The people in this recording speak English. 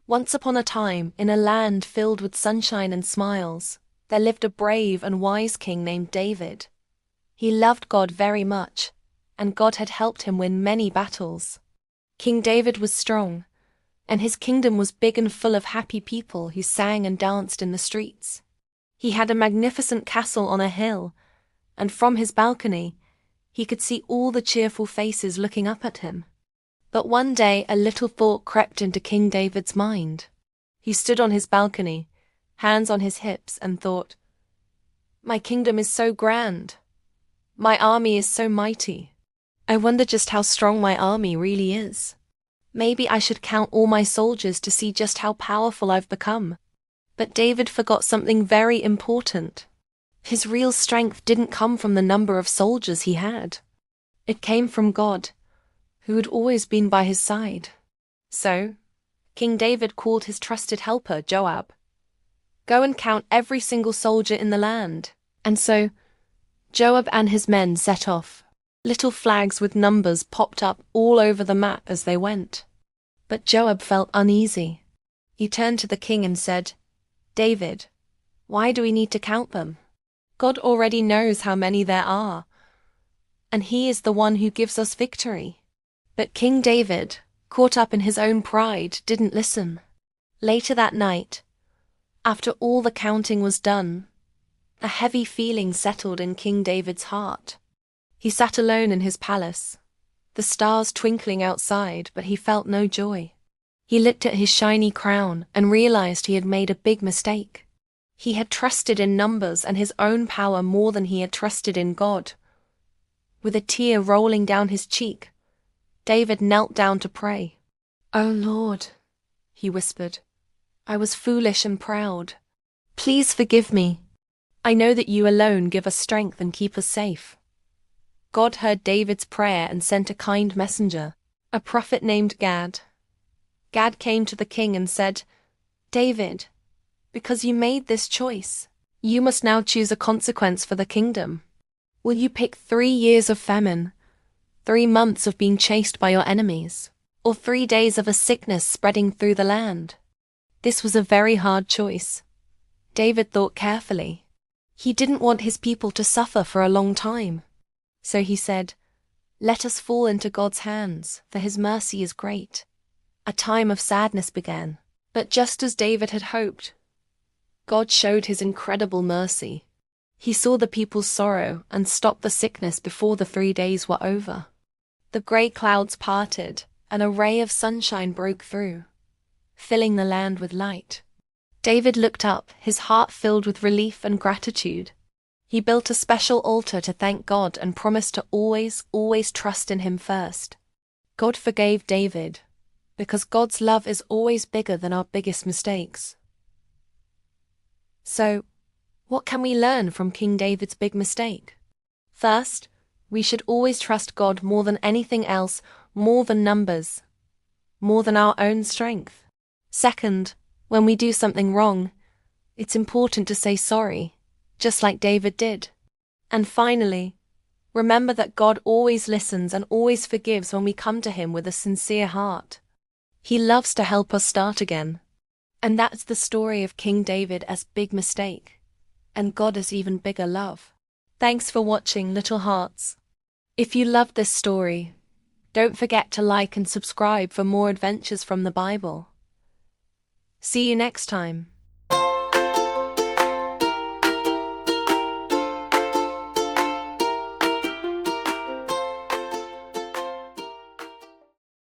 Once upon a time, in a land filled with sunshine and smiles, there lived a brave and wise king named David. He loved God very much, and God had helped him win many battles. King David was strong, and his kingdom was big and full of happy people who sang and danced in the streets. He had a magnificent castle on a hill, and from his balcony, he could see all the cheerful faces looking up at him. But one day a little thought crept into King David's mind. He stood on his balcony, hands on his hips, and thought, "My kingdom is so grand. My army is so mighty. I wonder just how strong my army really is. Maybe I should count all my soldiers to see just how powerful I've become." But David forgot something very important. His real strength didn't come from the number of soldiers he had. It came from God, who had always been by his side. So, King David called his trusted helper, Joab. "Go and count every single soldier in the land." And so, Joab and his men set off. Little flags with numbers popped up all over the map as they went. But Joab felt uneasy. He turned to the king and said, "David, why do we need to count them? God already knows how many there are, and he is the one who gives us victory." But King David, caught up in his own pride, didn't listen. Later that night, after all the counting was done, a heavy feeling settled in King David's heart. He sat alone in his palace, the stars twinkling outside, but he felt no joy. He looked at his shiny crown and realized he had made a big mistake. He had trusted in numbers and his own power more than he had trusted in God. With a tear rolling down his cheek, David knelt down to pray. "Oh Lord," he whispered, "I was foolish and proud. Please forgive me. I know that you alone give us strength and keep us safe." God heard David's prayer and sent a kind messenger, a prophet named Gad. Gad came to the king and said, "David, because you made this choice, you must now choose a consequence for the kingdom. Will you pick 3 years of famine, 3 months of being chased by your enemies, or 3 days of a sickness spreading through the land?" This was a very hard choice. David thought carefully. He didn't want his people to suffer for a long time. So he said, "Let us fall into God's hands, for his mercy is great." A time of sadness began, but just as David had hoped, God showed his incredible mercy. He saw the people's sorrow and stopped the sickness before the 3 days were over. The grey clouds parted, and a ray of sunshine broke through, filling the land with light. David looked up, his heart filled with relief and gratitude. He built a special altar to thank God and promised to always trust in him first. God forgave David, because God's love is always bigger than our biggest mistakes. So, what can we learn from King David's big mistake? First, we should always trust God more than anything else, more than numbers, more than our own strength. Second, when we do something wrong, it's important to say sorry, just like David did. And finally, remember that God always listens and always forgives when we come to him with a sincere heart. He loves to help us start again. And that's the story of King David as big mistake, and God as even bigger love. Thanks for watching, little hearts. If you loved this story, don't forget to like and subscribe for more adventures from the Bible. See you next time.